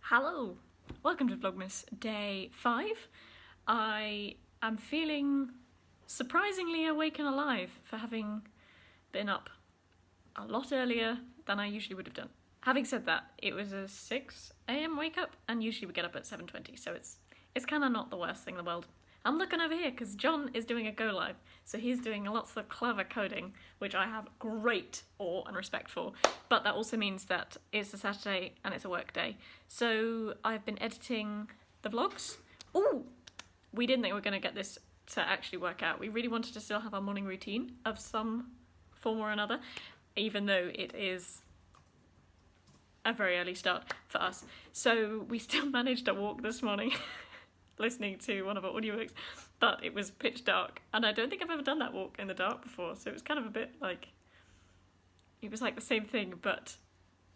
Hello, welcome to Vlogmas day 5. I am feeling surprisingly awake and alive for having been up a lot earlier than I usually would have done. Having said that, it was a 6 AM wake up and usually we get up at 7:20, so it's kind of not the worst thing in the world. I'm looking over here because John is doing a go live, so he's doing lots of clever coding, which I have great awe and respect for, but that also means that it's a Saturday and it's a work day. So I've been editing the vlogs. Ooh, we didn't think we were going to get this to actually work out. We really wanted to still have our morning routine of some form or another, even though it is a very early start for us. So we still managed a walk this morning. Listening to one of our audiobooks, but it was pitch dark, and I don't think I've ever done that walk in the dark before, so it was kind of a bit like, it was like the same thing but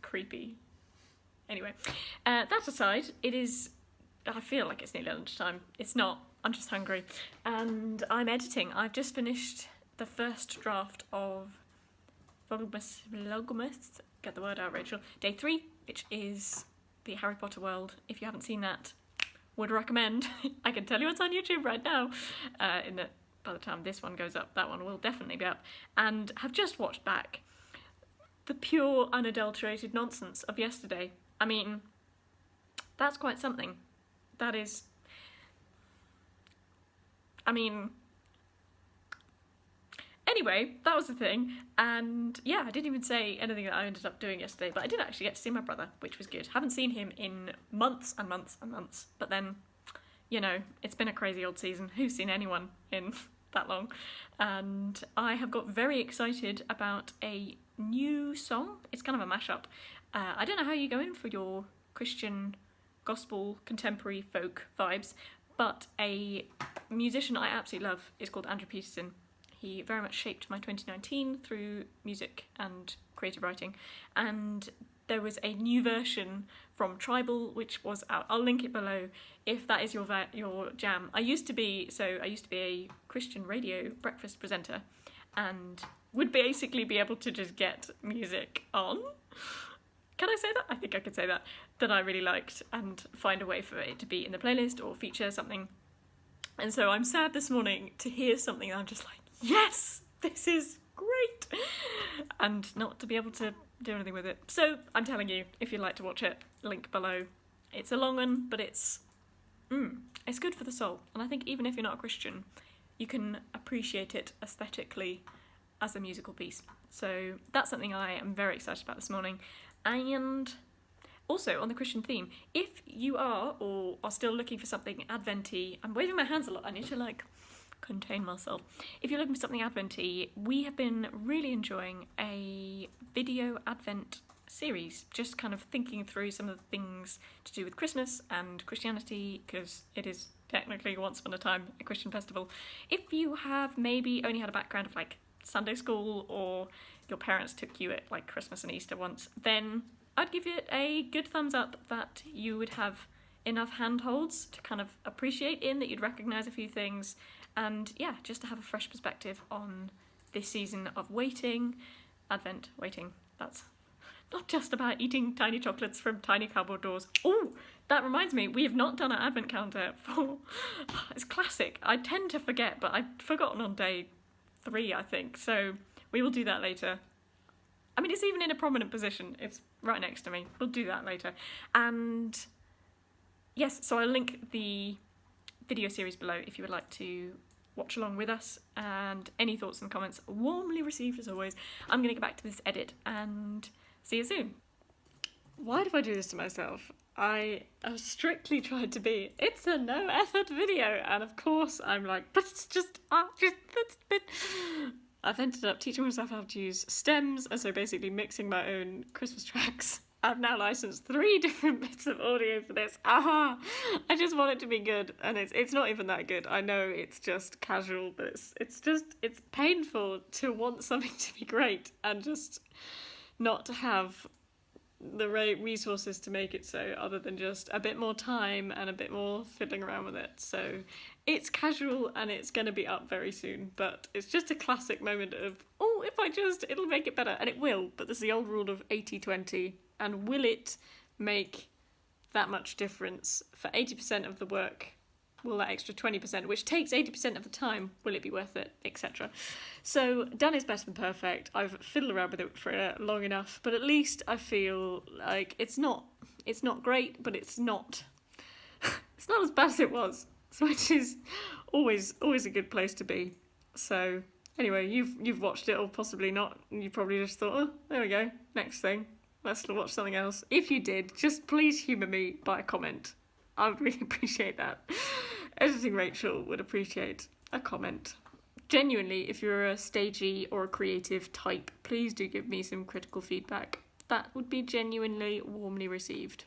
creepy. Anyway, that aside, I feel like it's nearly lunchtime. It's not, I'm just hungry, and I'm editing. I've just finished the first draft of Vlogmas, get the word out, Rachel, day 3, which is the Harry Potter world. If you haven't seen that, would recommend. I can tell you it's on YouTube right now, by the time this one goes up, that one will definitely be up, and have just watched back the pure unadulterated nonsense of yesterday. I mean, that's quite something. That is, I mean, anyway, that was the thing, and yeah, I didn't even say anything that I ended up doing yesterday, but I did actually get to see my brother, which was good. Haven't seen him in months and months and months, but then, you know, it's been a crazy old season. Who's seen anyone in that long? And I have got very excited about a new song. It's kind of a mashup. I don't know how you go in for your Christian, gospel, contemporary folk vibes, but a musician I absolutely love is called Andrew Peterson. He very much shaped my 2019 through music and creative writing, and there was a new version from Tribal which was out. I'll link it below if that is your jam. I used to be a Christian radio breakfast presenter and would basically be able to just get music on. Can I say that? I think I could say that I really liked, and find a way for it to be in the playlist or feature something. And so I'm sad this morning to hear something I'm just like, yes, this is great, and not to be able to do anything with it. So I'm telling you, if you'd like to watch it, link below. It's a long one, but it's good for the soul, and I think even if you're not a Christian, you can appreciate it aesthetically as a musical piece. So that's something I am very excited about this morning. And also on the Christian theme, if you are or are still looking for something Adventy, I'm waving my hands a lot, I need to contain myself. If you're looking for something Adventy, we have been really enjoying a video Advent series, just kind of thinking through some of the things to do with Christmas and Christianity, because it is technically once upon a time a Christian festival. If you have maybe only had a background of Sunday school, or your parents took you at Christmas and Easter once, then I'd give it a good thumbs up that you would have enough handholds to kind of appreciate in, that you'd recognise a few things, and yeah, just to have a fresh perspective on this season of waiting, Advent waiting. That's not just about eating tiny chocolates from tiny cardboard doors. Oh, that reminds me, we have not done our Advent calendar for, it's classic. I tend to forget, but I've forgotten on day 3, I think, so we will do that later. I mean, it's even in a prominent position. It's right next to me. We'll do that later. And yes, so I'll link the video series below if you would like to watch along with us, and any thoughts and comments warmly received as always. I'm going to get back to this edit and see you soon. Why do I do this to myself? I have strictly tried to be, it's a no effort video, and of course I'm like, but it's just, that's a bit... I've ended up teaching myself how to use stems, and so basically mixing my own Christmas tracks. I've now licensed 3 different bits of audio for this. Aha! I just want it to be good, and it's not even that good. I know it's just casual, but it's painful to want something to be great and just not to have the right resources to make it so, other than just a bit more time and a bit more fiddling around with it. So it's casual and it's going to be up very soon, but it's just a classic moment of, oh, if I just, it'll make it better, and it will, but there's the old rule of 80-20, and will it make that much difference for 80% of the work? Will that extra 20%, which takes 80% of the time, will it be worth it, etc. So done is better than perfect. I've fiddled around with it for long enough, but at least I feel like it's not great, but it's not as bad as it was, which is always a good place to be. So anyway, you've watched it, or possibly not, and you probably just thought, oh, there we go, next thing, let's watch something else. If you did, just please humour me by a comment. I would really appreciate that. Editing Rachel would appreciate a comment. Genuinely, if you're a stagey or a creative type, please do give me some critical feedback. That would be genuinely warmly received.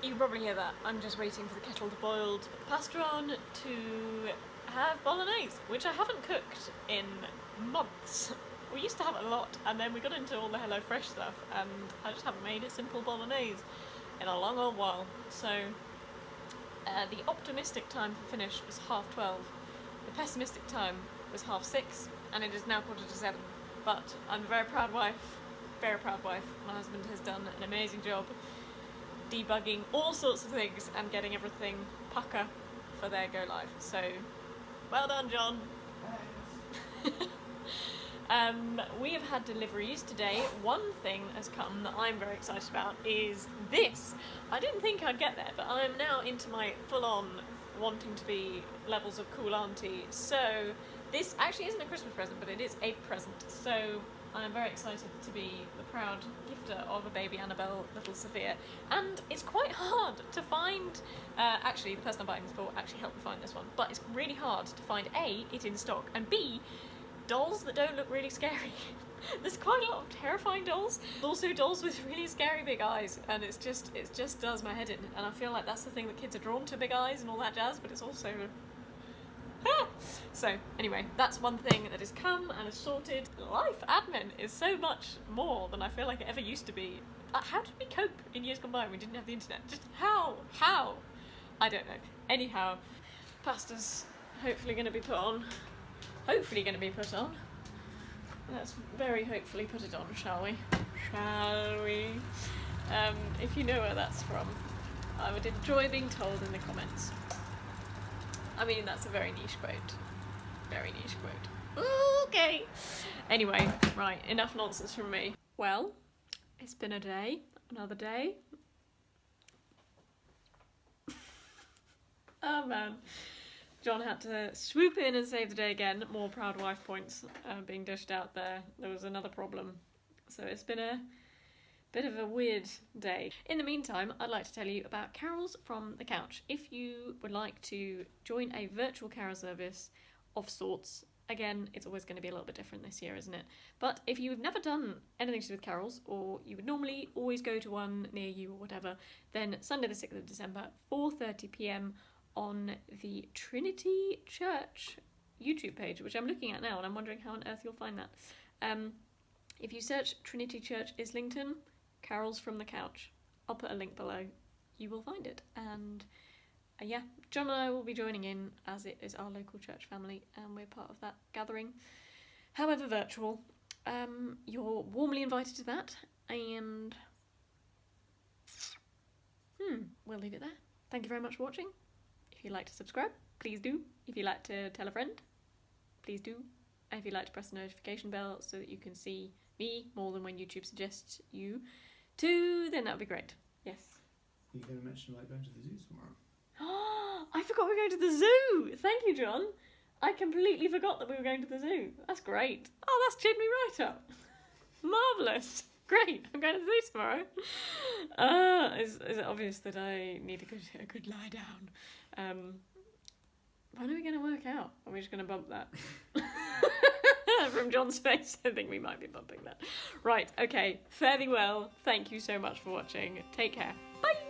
You can probably hear that. I'm just waiting for the kettle to boil to put the pasta on to have bolognese, which I haven't cooked in months. We used to have it a lot, and then we got into all the HelloFresh stuff, and I just haven't made a simple bolognese in a long old while. So the optimistic time for finish was 12:30. The pessimistic time was 6:30, and it is now 7:15. But I'm a very proud wife. Very proud wife. My husband has done an amazing job debugging all sorts of things and getting everything pucker for their go live. So well done, John. We have had deliveries today. One thing has come that I'm very excited about is this. I didn't think I'd get there, but I'm now into my full-on wanting to be levels of cool auntie. So this actually isn't a Christmas present, but it is a present. So I'm very excited to be the proud gifter of a baby Annabelle, little Sophia. And it's quite hard to find, actually the person I'm buying this for actually helped me find this one, but it's really hard to find A, it in stock, and B, dolls that don't look really scary. There's quite a lot of terrifying dolls, also dolls with really scary big eyes, and it just does my head in. And I feel like that's the thing that kids are drawn to, big eyes and all that jazz, but it's also So anyway, that's one thing that has come and is sorted. Life admin is so much more than I feel like it ever used to be. How did we cope in years gone by when we didn't have the internet? Just how? I don't know. Anyhow, pasta's hopefully going to be put on. Let's very hopefully put it on, shall we? If you know where that's from, I would enjoy being told in the comments. I mean, that's a very niche quote. Very niche quote. Okay. Anyway, right, enough nonsense from me. Well, it's been a day, another day. Oh man. John had to swoop in and save the day again. More proud wife points being dished out there. There was another problem. So it's been a bit of a weird day. In the meantime, I'd like to tell you about Carols from the Couch. If you would like to join a virtual carol service of sorts, again, it's always going to be a little bit different this year, isn't it? But if you've never done anything to do with carols, or you would normally always go to one near you or whatever, then Sunday the 6th of December, 4:30 p.m, on the Trinity Church YouTube page, which I'm looking at now, and I'm wondering how on earth you'll find that. If you search Trinity Church Islington, Carols from the Couch, I'll put a link below, you will find it. And yeah, John and I will be joining in, as it is our local church family and we're part of that gathering, however virtual. You're warmly invited to that, and we'll leave it there. Thank you very much for watching. If you'd like to subscribe, please do. If you'd like to tell a friend, please do. And if you'd like to press the notification bell so that you can see me more than when YouTube suggests you to, then that would be great. Yes. Are you going to mention like going to the zoo tomorrow? I forgot we were going to the zoo! Thank you, John. I completely forgot that we were going to the zoo. That's great. Oh, that's cheered me right up. Marvellous. Great, I'm going to the zoo tomorrow. Is it obvious that I need a good lie down? When are we going to work out? Are we just going to bump that? From John's face, I think we might be bumping that. Right, okay, fare thee well. Thank you so much for watching. Take care. Bye!